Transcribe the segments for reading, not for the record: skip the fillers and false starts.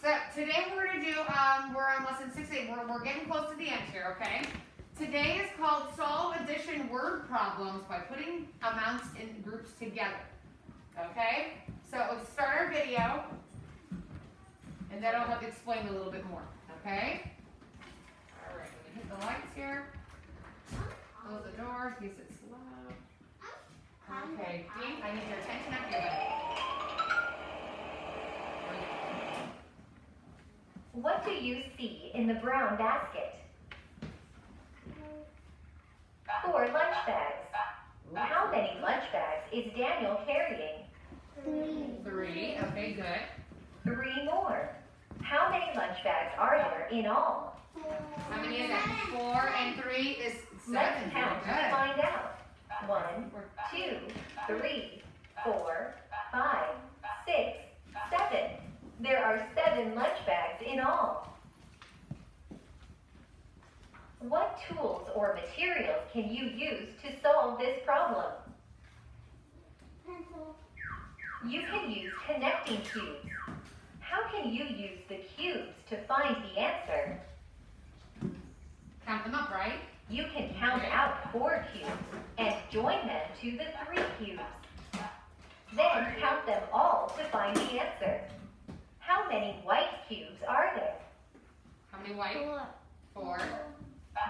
So today we're going to do, we're on lesson 6A. We're getting close to the end here, okay? Today is called Solve Addition Word Problems by putting amounts in groups together. Okay? So let's start our video, and then I'll have to explain a little bit more. Okay? All right, let me hit the lights here. Close the door in case it's loud. Okay, Dean, I need your attention up here. What do you see in the brown basket? 4 lunch bags. How many lunch bags is Daniel carrying? 3. Okay, good. 3 more. How many lunch bags are there in all? How many is that? 4 and 3 is 7. Let's count to Good. find out. 1, 2, 3, 4, 5, 6, 7. There are 7 lunch bags in all. What tools or materials can you use to solve this problem? Pencil. You can use connecting cubes. How can you use the cubes to find the answer? Count them up, right? You can count out 4 cubes and join them to the 3 cubes. Then count them all to find the answer. How many white cubes are there? How many white? 4.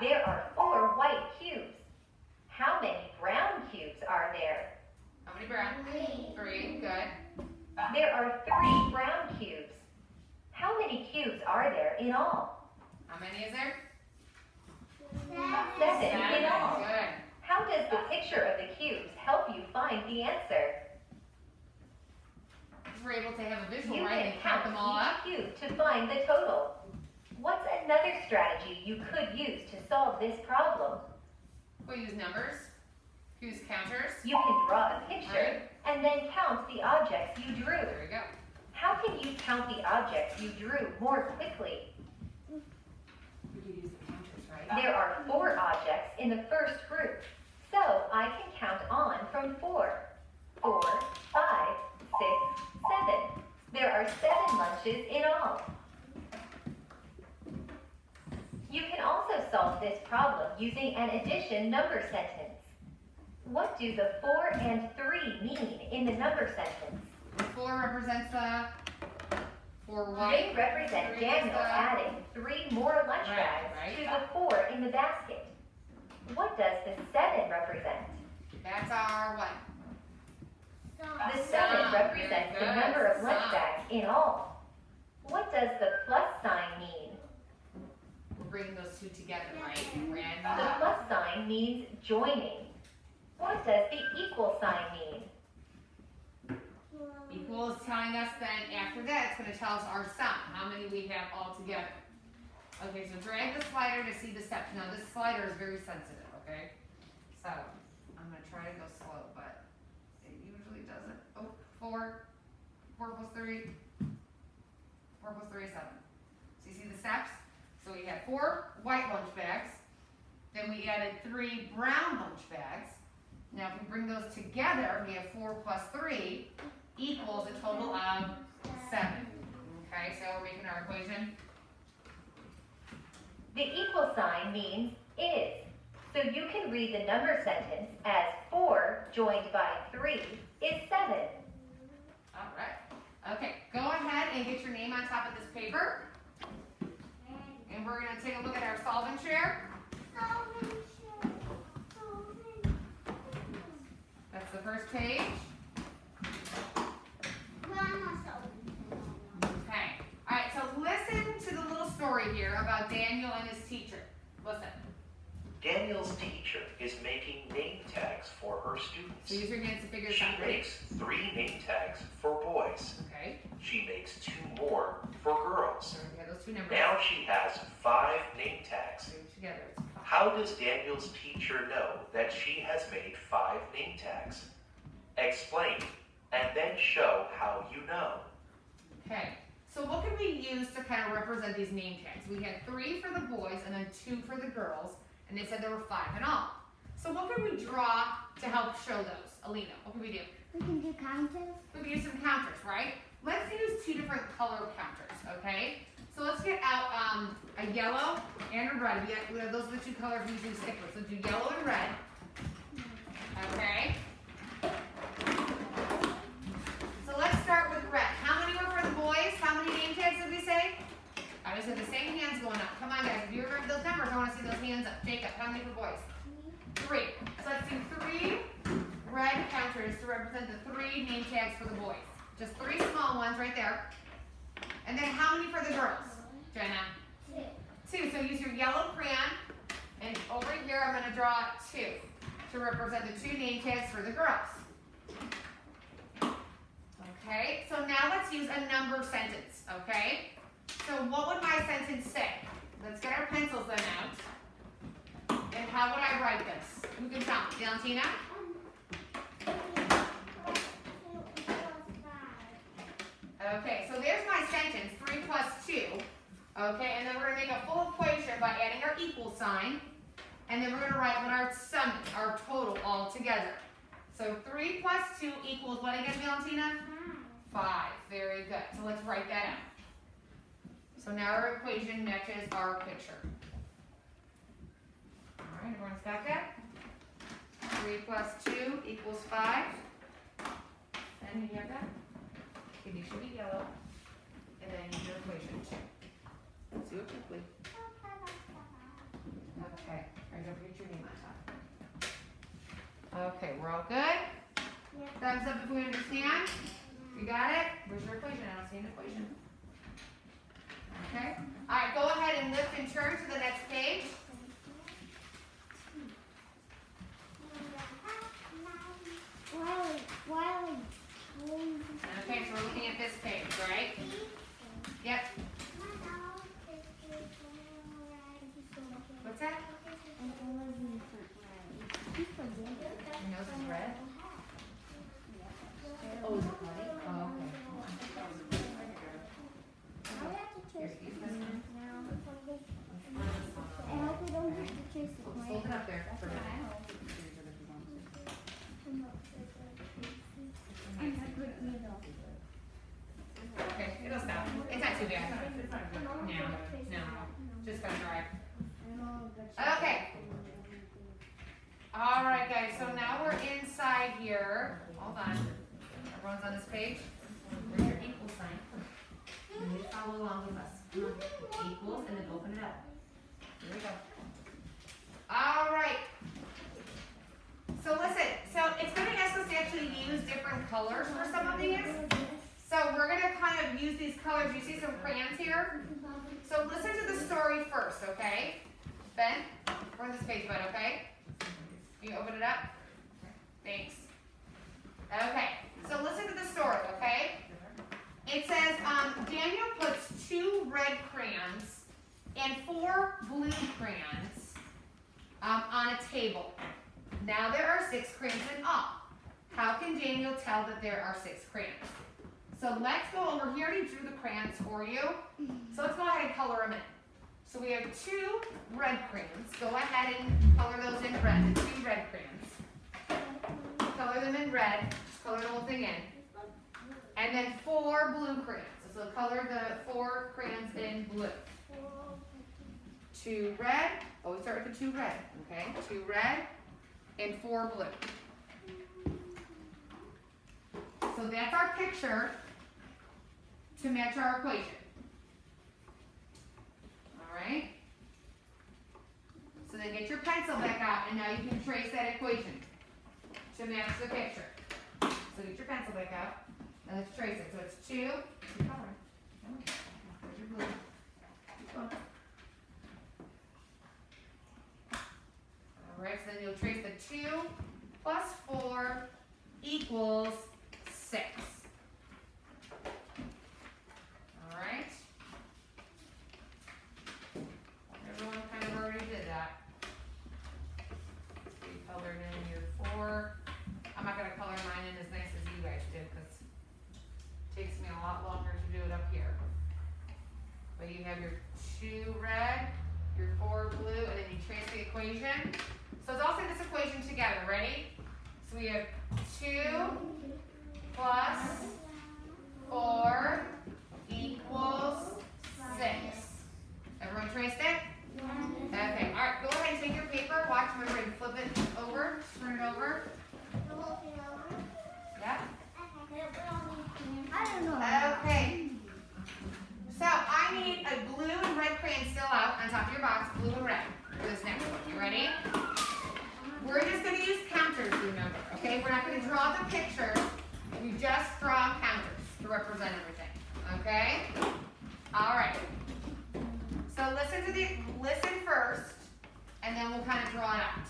There are 4 white cubes. How many brown cubes are there? How many brown? 3. Good. There are 3 brown cubes. How many cubes are there in all? How many is there? 7 in all. Good. How does the picture of the cubes help you find the answer? We're able to have a visual, You right, can and count them all up. each cube to find the total. What's another strategy you could use to solve this problem? We'll use numbers. Use counters. You can draw a picture and then count the objects you drew. There we go. How can you count the objects you drew more quickly? We could use the counters, right? There are 4 objects in the first group, so I can count on from 4. 4, 5, 6, 7. There are 7 lunches in all. You can also solve this problem using an addition number sentence. What do the 4 and 3 mean in the number sentence? The 4 represents the 4 white. They represent 3 is Daniel the- adding 3 more lunch Right, bags right. to the 4 in the basket. What does the 7 represent? That's our what? The 7 Sum. represents Very the good. number of lunch Sum. bags in all. What does the plus sign mean? We're bringing those 2 together, right? Red. The plus sign means joining. What does the equal sign mean? Equal is telling us then after that it's going to tell us our sum, how many we have all together. Okay, so drag the slider to see the steps. Now this slider is very sensitive, okay? So I'm going to try to go slow, but it usually doesn't. Oh, 4 plus 3, 4 plus 3 is 7. So you see the steps? So we had 4 white lunch bags, then we added 3 brown lunch bags. Now if we bring those together, we have 4 plus 3 equals a total of 7. Okay, so we're making our equation. The equal sign means is. So you can read the number sentence as 4 joined by 3 is 7. All right. Okay, go ahead and get your name on top of this paper. And we're going to take a look at our solving chair. That's the first page. Okay. All right, so listen to the little story here about Daniel and his teacher. Listen. Daniel's teacher is making name tags for her students. So use your hands to figure this She out. Ready? makes 3 name tags for boys. Okay. She makes 2 more for girls. So we have those 2 numbers. Now she has 5 name tags. Put them together. It's 5. How does Daniel's teacher know that she has made 5 name tags? Explain, and then show how you know. Okay. So what can we use to kind of represent these name tags? We had 3 for the boys and then 2 for the girls, and they said there were 5 in all. So what can we draw to help show those? Alina, what can we do? We can do counters. We can use some counters, right? Let's use 2 different color counters. okay? So let's get out a yellow and a red. Those are the two colors we usually stick with. So do yellow and red. Okay. So let's start with red. How many were for the boys? How many name tags did we say? I just had the same hands going up. Come on, guys. If you remember those numbers, I want to see those hands up. Jacob, how many for boys? 3. So let's do 3 red counters to represent the 3 name tags for the boys. Just 3 small ones right there. And then how many for the girls, Jenna? 2. So use your yellow crayon. And over here, I'm going to draw 2 to represent the 2 name tags for the girls. Okay, so now let's use a number sentence, okay? So what would my sentence say? Let's get our pencils then out. And how would I write this? Who can tell me? Valentina? Okay, so there's my sentence, 3 plus 2. Okay, and then we're going to make a full equation by adding our equal sign. And then we're going to write what our sum is, our total all together. So 3 plus 2 equals what again, Valentina? 5. Very good. So let's write that out. So now our equation matches our picture. All right, everyone's got that? 3 plus 2 equals 5. And you have that? Okay, these should be yellow. And then use your equation 2. Let's do it quickly. Okay, all right, don't forget your name on top. Okay, we're all good? Thumbs up if we understand. You got it? Where's your equation? I don't see an equation. Okay. All right, go ahead and lift and turn to the next page. Okay, so we're looking at this page, right? Yep. What's that? Your nose is red? Oh, is it bloody? Oh, okay. Here, use this one. Let's hold it up there for a minute. Okay, it'll stop. It's not too bad. No, just gonna dry. Okay. All right, guys. So now we're inside here. Hold on. Everyone's on this page. Where's your equal sign? You need to follow along with us. Come on. Equals, and then open it up. Here we go. All right. So listen. So it's going to ask us to actually use different colors for some of these. So we're going to kind of use these colors. You see some crayons here? So listen to the story first, okay? Ben, we're on this page, bud, okay? You open it up? Thanks. Okay, so listen to the story, okay? It says, Daniel puts 2 red crayons and 4 blue crayons on a table. Now there are 6 crayons in all. How can Daniel tell that there are 6 crayons? So let's go over, he already drew the crayons for you. So let's go ahead and color them in. So we have 2 red crayons. Go ahead and color those in red, the 2 red crayons. Color them in red, just color the whole thing in. And then 4 blue crayons. So color the 4 crayons in blue. 2 red, we start with the 2 red, okay? 2 red and 4 blue. So that's our picture to match our equation. Alright? So then get your pencil back out and now you can trace that equation to match the picture. So get your pencil back out and let's trace it. So it's 2, where's your blue? Alright, so then you'll trace the 2 plus 4 equals 6. Alright? Everyone kind of already did that. So you colored in your 4. I'm not going to color mine in as nice as you guys did because it takes me a lot longer to do it up here. But you have your 2 red, your 4 blue, and then you trace the equation. So let's all say this equation together. Ready? So we have 2 plus 4 equals represent everything. Okay? Alright. So listen first, and then we'll kind of draw it out.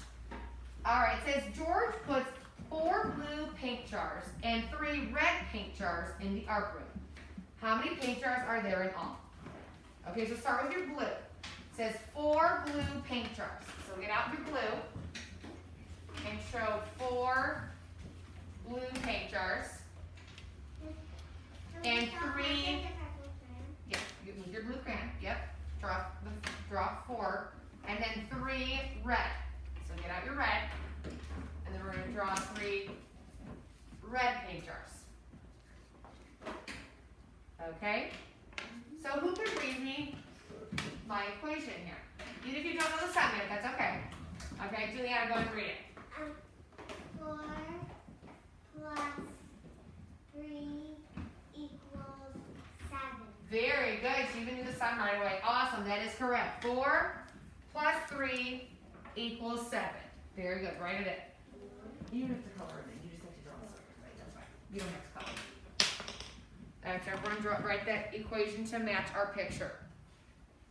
Alright, it says George puts 4 blue paint jars and 3 red paint jars in the art room. How many paint jars are there in all? Okay, so start with your blue. It says 4 blue paint jars. So get out your blue and show 4 blue paint jars. And 3, yep, with your blue crayon, yep, draw 4. And then 3 red. So get out your red. And then we're going to draw 3 red paint jars. Okay? So who could read me my equation here? Even if you don't know the sign yet, that's okay. Okay, Juliana, go and read it. 4 plus 3 equals 7. Very good. She even knew the sign right away. Awesome. That is correct. 4 plus 3 equals 7. Very good. Write it in. You don't have to color it in. You just have to draw the circle. Right? That's fine. You don't have to color. After everyone write that equation to match our picture.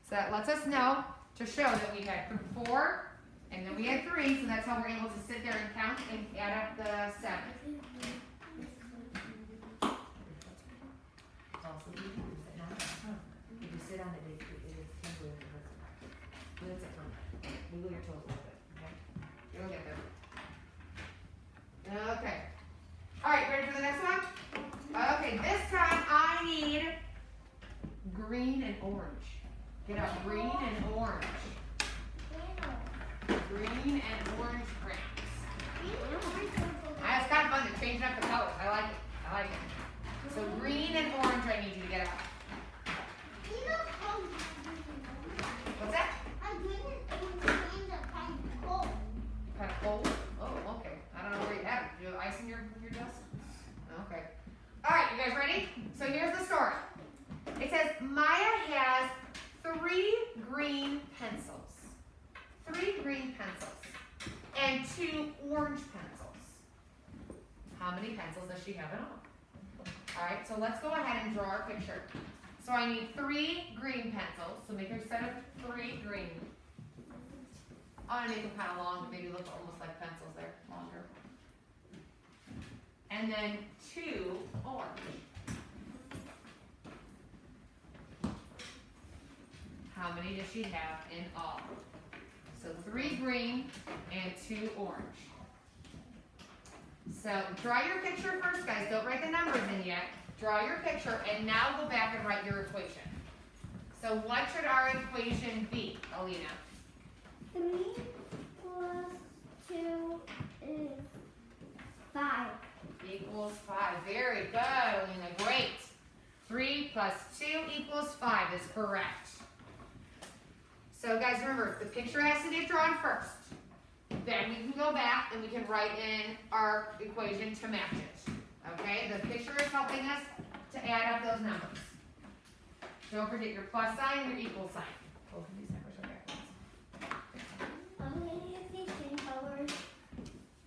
So that lets us know to show that we had 4 and then we had 3, so that's how we're able to sit there and count and add up the 7. Also, you can sit on it. That's it from that. Wiggle your toes a little bit. Okay? You'll get there. Okay. Alright, ready for the next one? Okay, this time I need green and orange. Get out green and orange. Green and orange crayons. It's kind of fun to change up the colors. I like it. I like it. So green and orange I need you to get out. What's that? Kind of cold? Oh, okay. I don't know where you have it. Do you have ice in your desk? Okay. Alright, you guys ready? So here's the story. It says Maya has 3 green pencils. 3 green pencils. And 2 orange pencils. How many pencils does she have in all? Alright, so let's go ahead and draw our picture. So I need 3 green pencils. So make a set of 3 green. I want to make them kind of long, maybe look almost like pencils there, longer. And then 2 orange. How many does she have in all? So 3 green and 2 orange. So draw your picture first, guys. Don't write the numbers in yet. Draw your picture and now go back and write your equation. So what should our equation be, Alina? 3 plus 2 is 5. Equals 5. Very good, Alina. Great. 3 plus 2 equals 5 is correct. So guys, remember, the picture has to get drawn first. Then we can go back and we can write in our equation to match it. Okay? The picture is helping us to add up those numbers. Don't forget your plus sign and your equal sign. Both of these numbers are backwards.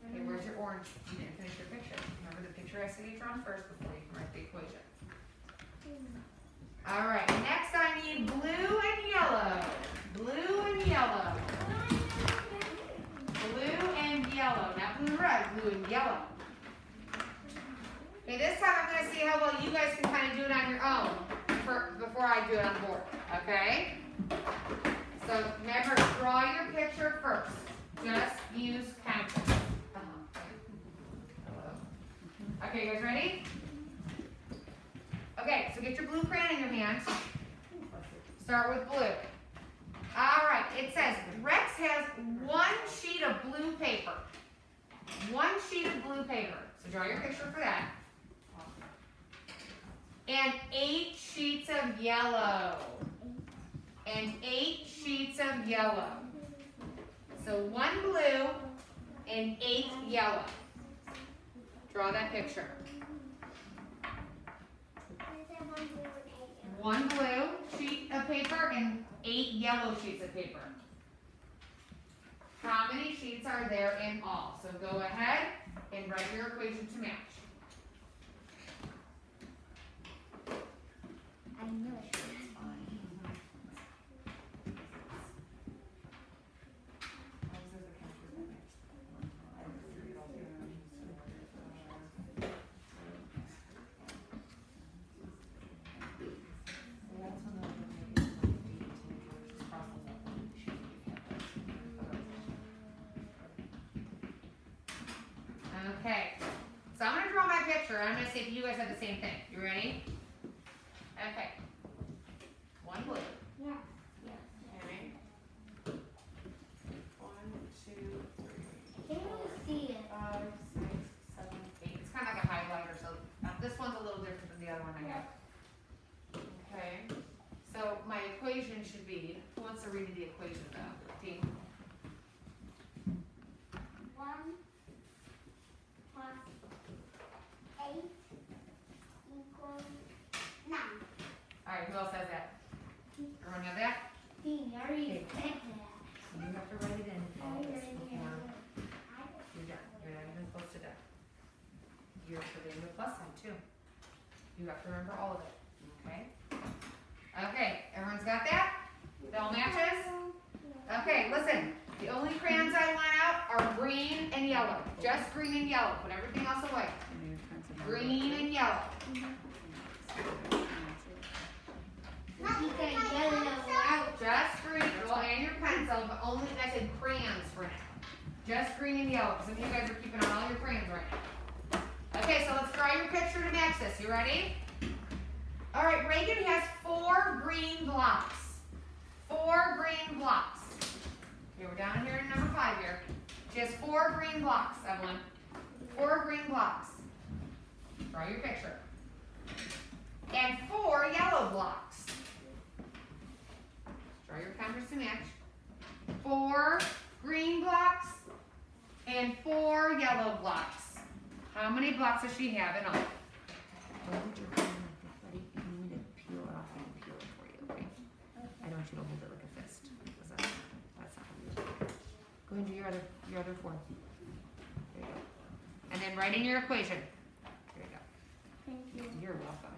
Okay, where's your orange? You didn't finish your picture. Remember, the picture has to get drawn first before you can write the equation. Alright, next I need blue and yellow. Blue and yellow. Blue and yellow. Not blue and red, blue and yellow. Okay, this time I'm going to see how well you guys can kind of do it on your own before I do it on the board. Okay? So remember, draw your picture first. Just use pencils. Okay, you guys ready? Okay, so get your blue crayon in your hand. Start with blue. Alright, it says Rex has 1 sheet of blue paper. 1 sheet of blue paper. So draw your picture for that. And 8 sheets of yellow. And 8 sheets of yellow. So 1 blue and 8 yellow. Draw that picture. 1 blue sheet of paper and 8 yellow sheets of paper. How many sheets are there in all? So go ahead and write your equation to match. know it. Okay, so I'm gonna draw my picture. I'm gonna see if you guys have the same thing. You ready? Okay. One blue. Yes. Okay. 1, 2, 3, Can you see it? 5, 6, 7, 8. It's kind of like a highlighter, so this one's a little different than the other one I have. Okay. So my equation should be, who wants to read the equation though? Dean? 1 plus 8 equals 9. Alright, who else has that? Everyone have that? Dean, you already said that. You have to write it in. All this. Okay. You're done. You're not even close to done. You're forgetting the plus sign too. You have to remember all of it. Okay? Okay, everyone's got that? It all matches? Okay, listen. The only crayons I want out are green and yellow. Just green and yellow. Put everything else away. Green and yellow. You can yellow out. Just green, well, and your pencil, but only, I said crayons for now. Just green and yellow. Some of you guys are keeping on all your crayons right now. Okay, so let's draw your picture to match this. You ready? All right, Reagan has 4 green blocks. 4 green blocks. Okay, we're down here in number 5 here. She has 4 green blocks, Evelyn. 4 green blocks. Draw your picture. And 4 yellow blocks. Draw your counters to match. 4 green blocks and 4 yellow blocks. How many blocks does she have in all? Hold your phone like this, buddy. If you need to peel it off, I can peel it for you, okay? I don't want you to hold it like a fist. 'Cause that's not how you do it. Go into your other 4. There you go. And then write in your equation. There you go. Thank you. You're welcome.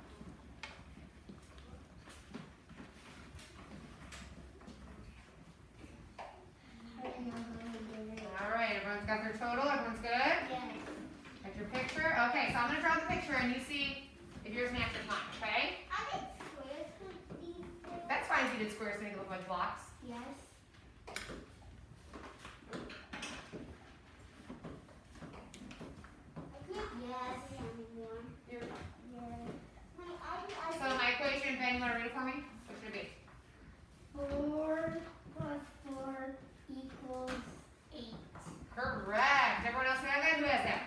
I don't know how to do it. All right, everyone's got their total. Everyone's good? Yes. Got your picture? Okay, so I'm going to draw the picture and you see if yours matches mine, okay? I did squares with these two. That's fine if you did squares to make it look like blocks. Yes. Yes. You're Yes. So my equation, Ben, you want to read it for me? What should it be? 4 plus 4 equals 8. Correct. Everyone else have that? Who has that?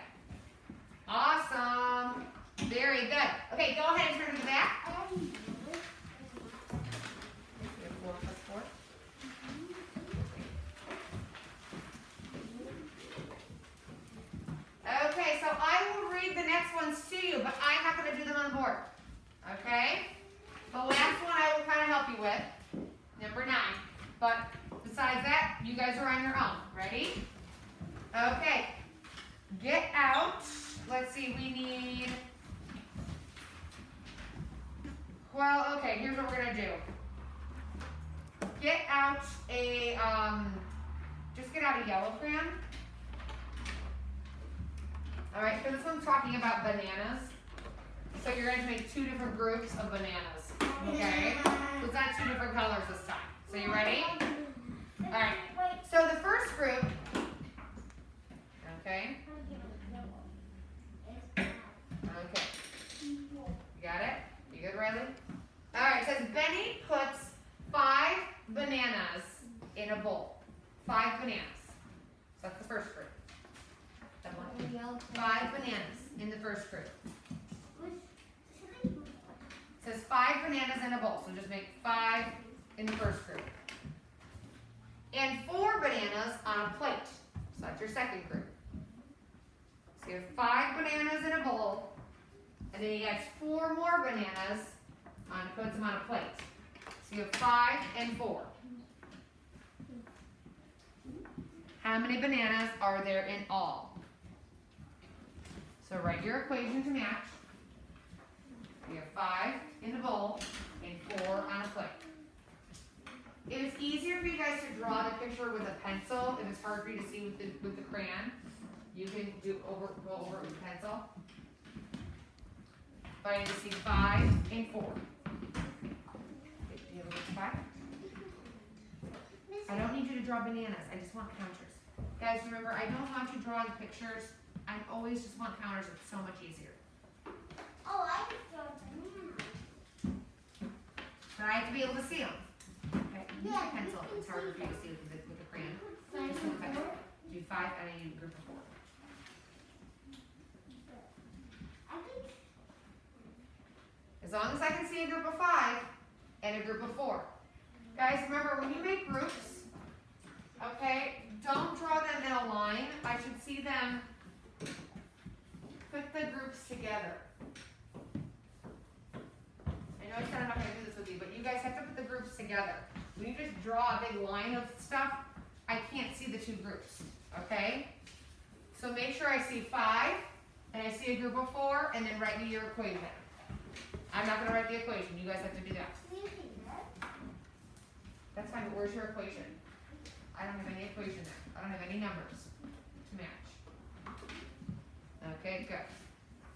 Awesome. Very good. Okay, go ahead and turn to the back. 4 plus 4. Okay, so I will read the next ones to you, but I'm not going to do them on the board. Okay? The last one I will kind of help you with, number 9. But besides that, you guys are on your own. Ready? Okay. Get out. Let's see, we need. Well, okay, here's what we're going to do. Get out a, just get out a yellow crayon. Alright, so this one's talking about bananas. So you're going to make 2 different groups of bananas. Okay? So it's not 2 different colors this time. So you ready? Alright, so the first group, okay? Okay. You got it? You good, Riley? Alright, it says Benny puts 5 bananas in a bowl. 5 bananas. So that's the first group. That one. 5 bananas in the first group. It says 5 bananas in a bowl, so just make 5 in the first group. And 4 bananas on a plate. So that's your second group. So you have 5 bananas in a bowl, and then he adds 4 more bananas on, puts them on a plate. So you have 5 and 4. How many bananas are there in all? So write your equation to match. You have 5 in the bowl, and 4 on a plate. If it's easier for you guys to draw the picture with a pencil, if it's hard for you to see with the crayon, you can go over it with a pencil. But I need to see 5 and 4. Okay, do you have a group of 5? I don't need you to draw bananas, I just want counters. Guys, remember, I don't want you drawing pictures. I always just want counters, it's so much easier. Oh, I just draw a banana. But I have to be able to see them. Okay, use Yeah, a pencil, you can it's harder see for you to see with the crayon. 5 Just and one pencil. 4. Do 5 and I need a group of 4. I think As long as I can see a group of 5 and a group of 4. Guys, remember, when you make groups, okay, don't draw them in a line. I should see them put the groups together. I know I said I'm not going to do this with you, but you guys have to put the groups together. When you just draw a big line of stuff, I can't see the 2 groups, okay? So make sure I see 5, and I see a group of 4, and then write me your equation. I'm not going to write the equation. You guys have to do that. we can do that. That's fine, but where's your equation? I don't have any equation there. I don't have any numbers to match. Okay, good.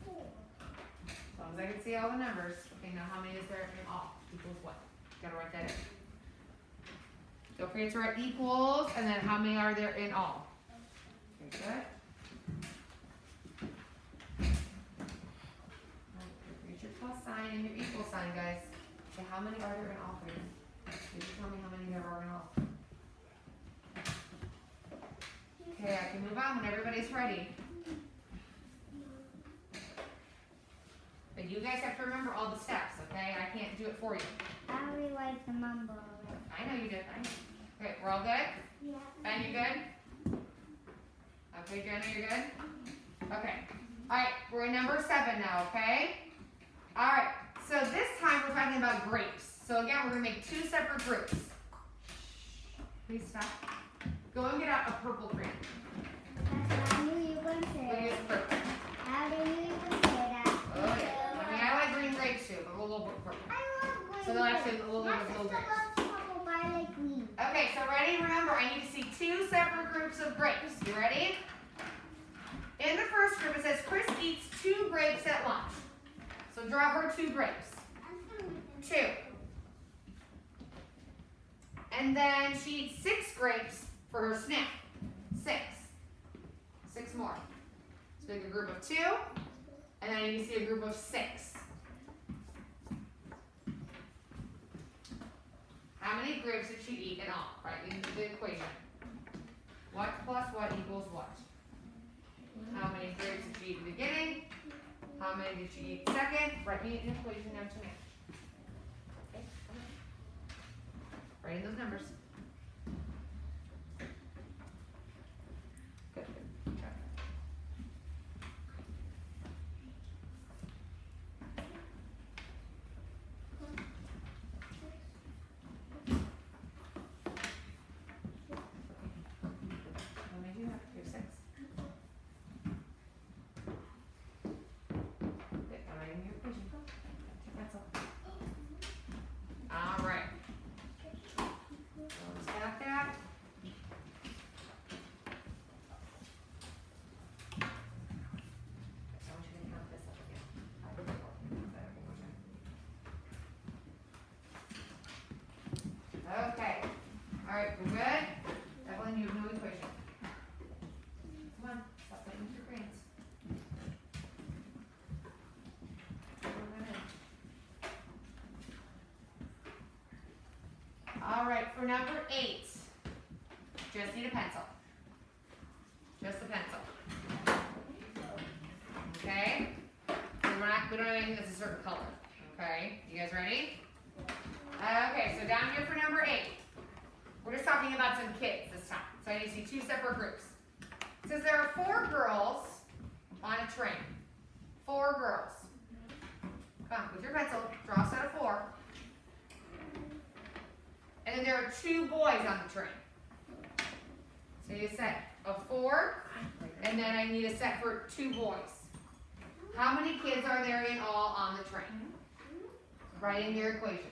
As long as I can see all the numbers. Okay, now how many is there in all? Equals what? Gotta write that in. Don't forget to write equals, and then how many are there in all? Okay, good. Read your plus sign and your equal sign, guys. Okay, how many are there in all for you? Can you tell me how many there are in all? Okay, I can move on when everybody's ready. But you guys have to remember all the steps, okay? I can't do it for you. I already like the number. I know you did. I know. Okay, we're all good? Yeah. Ben, you good? Okay, Jenna, you're good? Okay. Alright, we're in number 7 now, okay? Alright, so this time we're talking about grapes. So again, we're gonna make 2 separate groups. Please stop. Go and get out a purple crayon. I knew you were going to say Look that. at purple. I knew you were going to say that. Oh yeah. I mean, I like green grapes too, but we'll go purple. I love green. So they'll actually a little My bit of sister little grapes. loves purple, but I like green. Okay, so ready? Remember, I need to see 2 separate groups of grapes. You ready? In the first group, it says Chris eats 2 grapes at lunch. So draw her 2 grapes. 2. And then she eats 6 grapes for her snack. 6. 6 more. So make a group of 2. And then you see a group of 6. How many grapes did she eat in all? Right, in the equation. What plus what equals what? How many grapes did she eat in the beginning? How many did she eat second? Write me an equation down to match. Okay. Write in those numbers. Good. Okay. How many do you have? You have 6. Good. I'm writing your equation. Go. Take pencil. All right. So stop that. I want you to count this up again. 5 and 4. Count that up one more time. Okay. All right, we're good? Evelyn, you have no equation. Come on, stop playing with your brains. Fill that in. All right, for number 8, just need a pencil. Just a pencil. Okay? We don't have anything that's a certain color. Okay? You guys ready? Okay, so down here for number 8. We're just talking about some kids this time. So I need to see 2 separate groups. It says there are 4 girls on a train. 4 girls. Come on, with your pencil, draw a set of 4. And then there are 2 boys on the train. So you set of 4, and then I need a set for 2 boys. How many kids are there in all on the train? Write in your equation.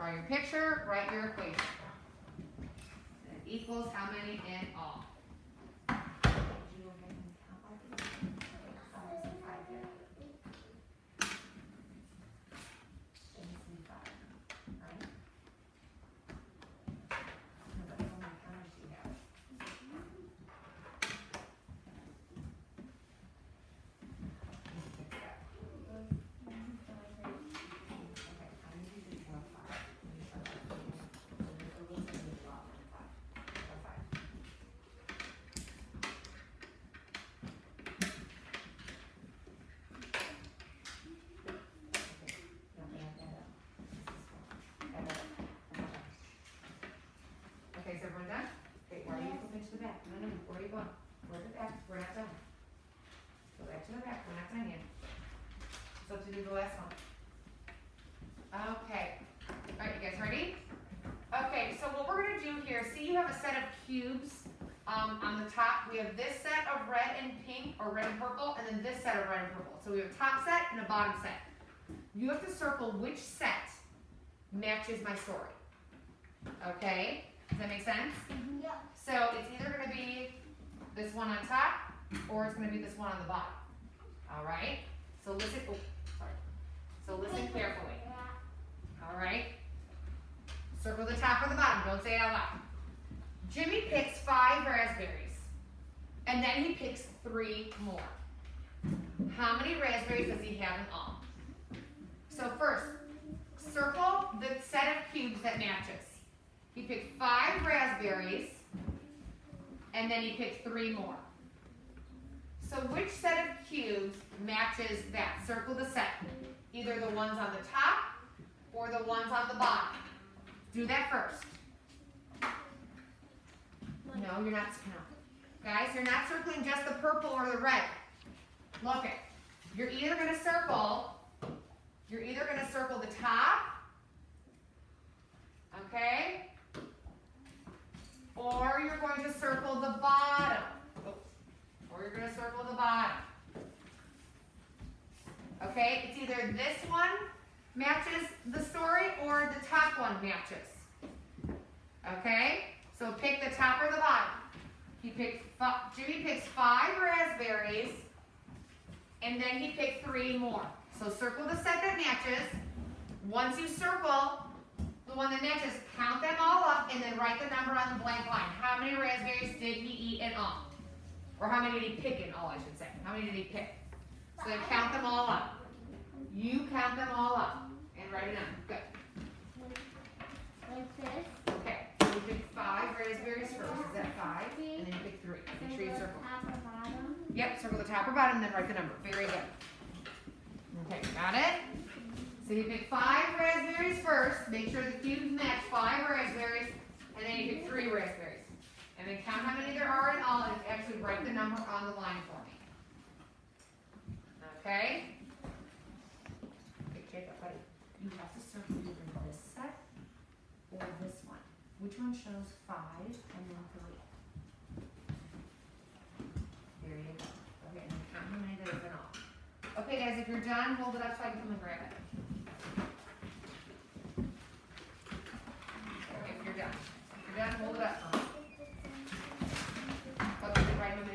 Draw your picture, write your equation. And it equals how many in all? Okay, is everyone done? Okay, why are you flipping to the back? No, where are you going? Go to the back, we're not done. Go back to the back, we're not done yet. So to do the last one. Okay, alright, you guys ready? Okay, so what we're gonna do here, see you have a set of cubes, on the top, we have this set of red and pink, or red and purple, and then this set of red and purple. So we have a top set and a bottom set. You have to circle which set matches my story. Okay? Does that make sense? Yeah. So it's either going to be this one on top, or it's going to be this one on the bottom. All right? So listen. Oh, sorry. So listen carefully. All right? Circle the top or the bottom. Don't say it out loud. Jimmy picks 5 raspberries, and then he picks 3 more. How many raspberries does he have in all? So first, circle the set of cubes that matches. He picked 5 raspberries, and then he picked 3 more. So which set of cubes matches that? Circle the set. Either the ones on the top or the ones on the bottom. Do that first. No, you're not. No. Guys, you're not circling just the purple or the red. Look it. You're either going to circle the top, okay? Or you're going to circle the bottom. Or you're going to circle the bottom. Okay? It's either this one matches the story or the top one matches. Okay? So pick the top or the bottom. Jimmy picks 5 raspberries, and then he picked 3 more. So circle the set that matches. Once you circle the one that matches, count them all up and then write the number on the blank line. How many raspberries did he eat in all? Or how many did he pick in all, I should say. How many did he pick? So then count them all up. You count them all up and write it down. Good. Like this. Okay, so you picked 5 raspberries first. Is that 5? And then you pick 3. Make sure you circle. Top or bottom. Yep, circle the top or bottom and then write the number. Very good. Okay, got it? So you pick 5 raspberries first. Make sure the cubes match 5 raspberries. And then you pick 3 raspberries. And then count how many there are in all and actually write the number on the line for me. Okay? Okay, Jacob, buddy. You have to circle either this set or this one. Which one shows 5 and then 3? There you go. Okay, and then count how many there is in all. Okay, guys, if you're done, hold it up so I can come and grab it.